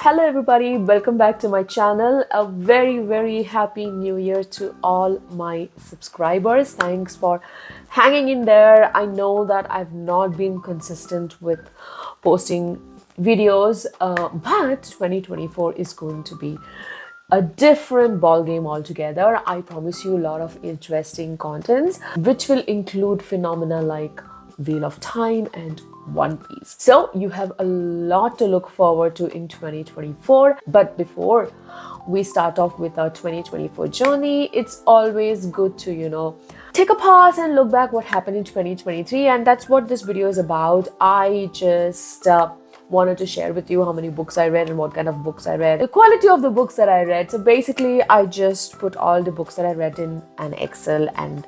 Hello everybody, welcome back to my channel. A very happy new year to all my subscribers. Thanks for hanging in there. I know that I've not been consistent with posting videos, but 2024 is going to be a different ball game altogether. I promise you a lot of interesting contents which will include phenomena like Wheel of Time and One Piece. So you have a lot to look forward to in 2024. But before we start off with our 2024 journey, it's always good to, take a pause and look back what happened in 2023. And that's what this video is about. I just wanted to share with you how many books I read and what kind of books I read, the quality of the books that I read. So basically, I just put all the books that I read in an Excel and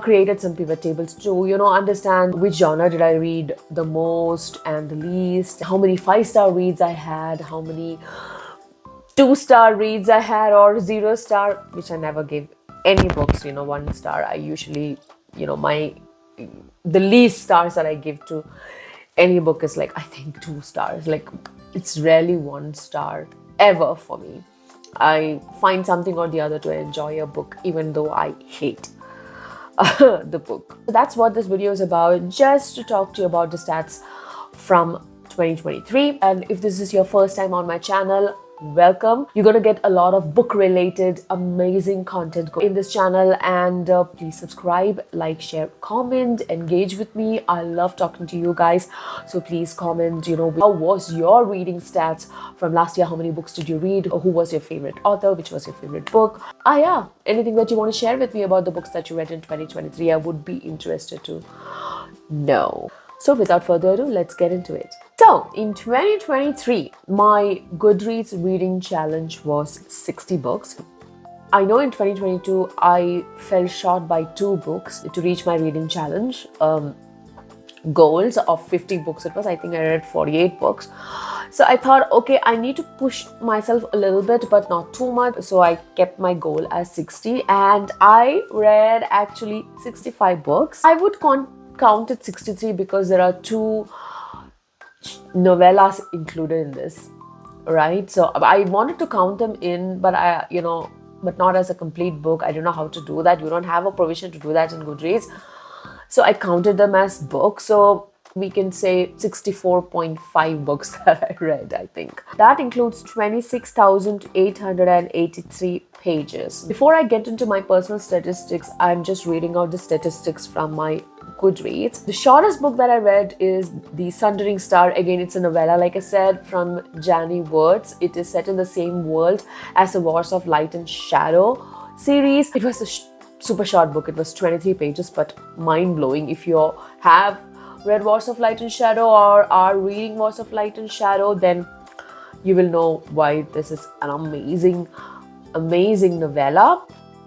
created some pivot tables to, understand which genre did I read the most and the least, how many 5-star reads I had, how many 2-star reads I had, or 0-star, which I never gave any books, 1 star. I usually, the least stars that I give to any book is like, I think 2 stars. Like, it's rarely 1 star ever for me. I find something or the other to enjoy a book, even though I hate the book. So that's what this video is about, just to talk to you about the stats from 2023. And if this is your first time on my channel, welcome. You're gonna get a lot of book related amazing content in this channel, and please subscribe, like, share, comment, engage with me. I love talking to you guys, so please comment, how was your reading stats from last year? How many books did you read? Who was your favorite author? Which was your favorite book? Yeah, anything that you want to share with me about the books that you read in 2023, I would be interested to know. So without further ado, let's get into it. So in 2023, my Goodreads reading challenge was 60 books. I know in 2022, I fell short by 2 books to reach my reading challenge goals of 50 books. It was, I think I read 48 books. So I thought, okay, I need to push myself a little bit, but not too much. So I kept my goal as 60, and I read actually 65 books. I would count it 63 because there are 2 novellas included in this, right? So I wanted to count them in, but but not as a complete book. I don't know how to do that. You don't have a provision to do that in Goodreads. So I counted them as books. So we can say 64.5 books that I read, I think. That includes 26,883 pages. Before I get into my personal statistics, I'm just reading out the statistics from my Goodreads. The shortest book that I read is The Sundering Star. Again, it's a novella, like I said, from Janie Wirtz. It is set in the same world as the Wars of Light and Shadow series. It was a super short book. It was 23 pages, but mind-blowing. If you have read Wars of Light and Shadow or are reading Wars of Light and Shadow, then you will know why this is an amazing novella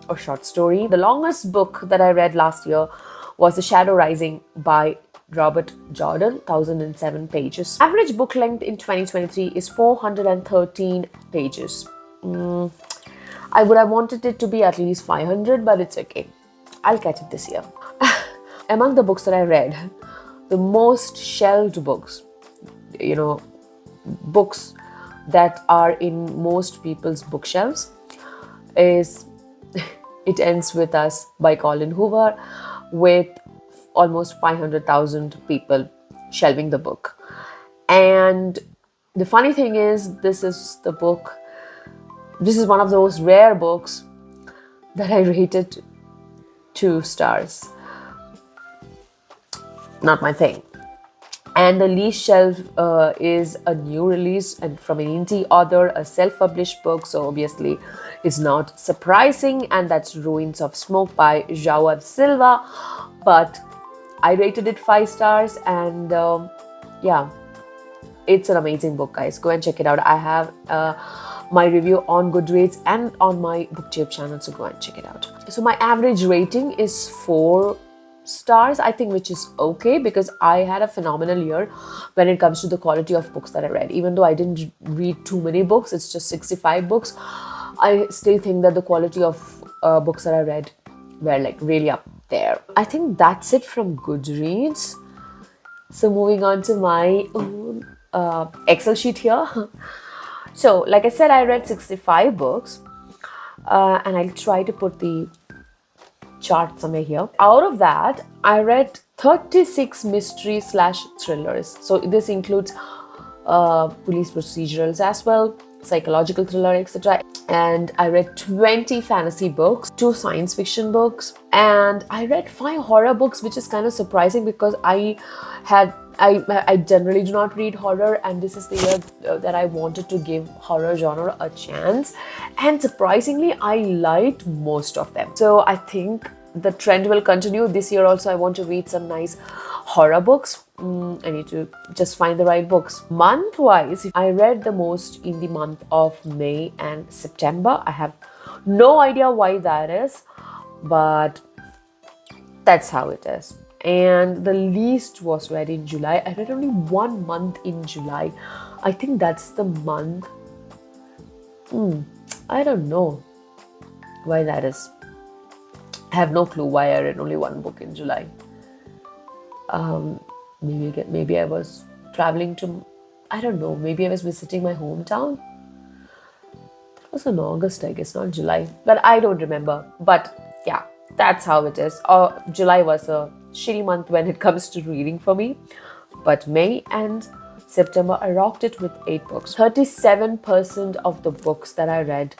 or short story. The longest book that I read last year was The Shadow Rising by Robert Jordan, 1007 pages. Average book length in 2023 is 413 pages. I would have wanted it to be at least 500, but it's okay. I'll catch it this year. Among the books that I read, the most shelved books, books that are in most people's bookshelves, is It Ends With Us by Colin Hoover, with almost 500,000 people shelving the book. And the funny thing is, this is one of those rare books that I rated 2 stars. Not my thing. And the least shelved is a new release and from an indie author, a self-published book, so obviously it's not surprising, and that's Ruins of Smoke by João Silva. But I rated it 5 stars, and yeah, it's an amazing book, guys. Go and check it out. I have my review on Goodreads and on my booktube channel, so go and check it out. So my average rating is 4 stars, I think, which is okay, because I had a phenomenal year when it comes to the quality of books that I read. Even though I didn't read too many books, it's just 65 books, I still think that the quality of books that I read were like really up there. I think that's it from Goodreads. So moving on to my own Excel sheet here. So, like I said, I read 65 books, and I'll try to put the chart somewhere here. Out of that, I read 36 mystery slash thrillers. So, this includes police procedurals as well, psychological thriller, etc. And I read 20 fantasy books, 2 science fiction books, and I read 5 horror books, which is kind of surprising because I generally do not read horror, and this is the year that I wanted to give horror genre a chance, and surprisingly I liked most of them. So I think the trend will continue this year also. I want to read some nice horror books. I need to just find the right books. Month wise, I read the most in the month of May and September. I have no idea why that is, but that's how it is. And the least was read in July. I read only 1 month in July. I think that's the month. I don't know why that is. I have no clue why I read only 1 book in July. Maybe I was traveling to, I don't know, maybe I was visiting my hometown. It was in August, I guess, not July, but I don't remember. But yeah, that's how it is. July was a shitty month when it comes to reading for me, but May and September I rocked it with 8 books. 37% of the books that I read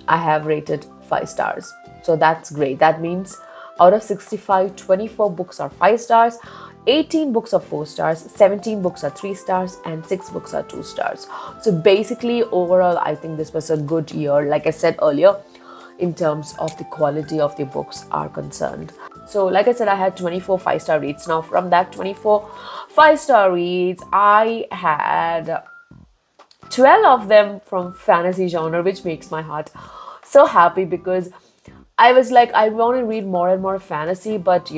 I have rated 5 stars. So that's great. That means out of 65, 24 books are 5 stars, 18 books are 4 stars, 17 books are 3 stars, and 6 books are 2 stars. So basically, overall, I think this was a good year, like I said earlier, in terms of the quality of the books are concerned. So like I said, I had 24 5-star reads. Now from that 24 5-star reads, I had 12 of them from fantasy genre, which makes my heart so happy because I was like, I want to read more and more fantasy, but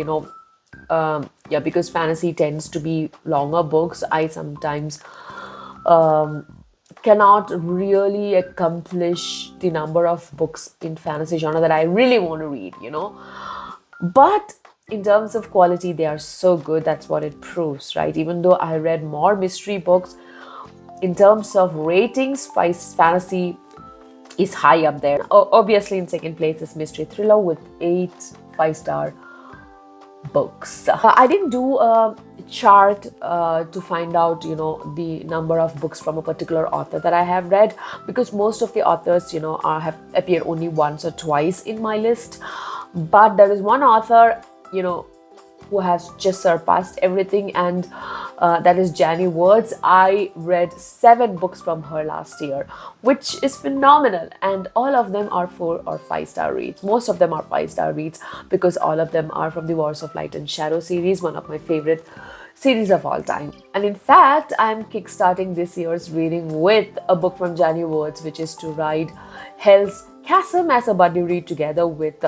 because fantasy tends to be longer books, I sometimes cannot really accomplish the number of books in fantasy genre that I really want to read, But in terms of quality, they are so good. That's what it proves, right? Even though I read more mystery books, in terms of ratings, fantasy is high up there. Obviously, in second place is mystery thriller with 8 5-star books. I didn't do a chart to find out, the number of books from a particular author that I have read, because most of the authors, have appeared only once or twice in my list. But there is one author, who has just surpassed everything, and that is Janie Words. I read 7 books from her last year, which is phenomenal, and all of them are 4 or 5-star reads. Most of them are 5-star reads because all of them are from the Wars of Light and Shadow series, one of my favorite series of all time. And in fact, I'm kickstarting this year's reading with a book from Janie Words, which is To Ride Hell's Chasm as a buddy read together with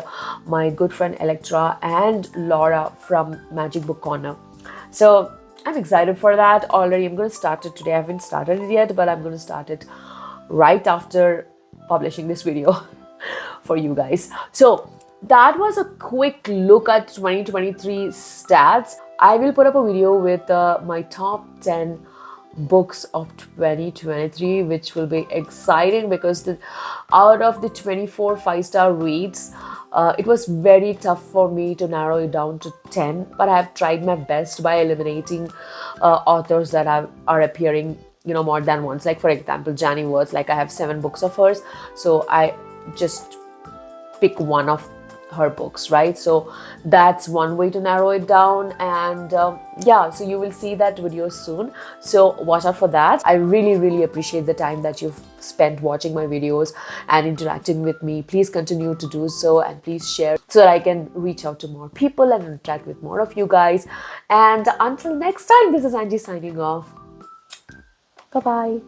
my good friend Electra and Laura from Magic Book Corner. So I'm excited for that already. I'm going to start it today. I haven't started it yet, but I'm going to start it right after publishing this video for you guys. So that was a quick look at 2023 stats. I will put up a video with my top 10 books of 2023, which will be exciting because out of the 24 5-star reads, it was very tough for me to narrow it down to 10, but I have tried my best by eliminating authors that are appearing more than once. Like for example, Janie Words, like I have 7 books of hers, so I just pick one of her books, right? So that's one way to narrow it down. And so you will see that video soon, so watch out for that. I really appreciate the time that you've spent watching my videos and interacting with me. Please continue to do so, and please share so that I can reach out to more people and interact with more of you guys. And until next time, this is Angie signing off. Bye bye.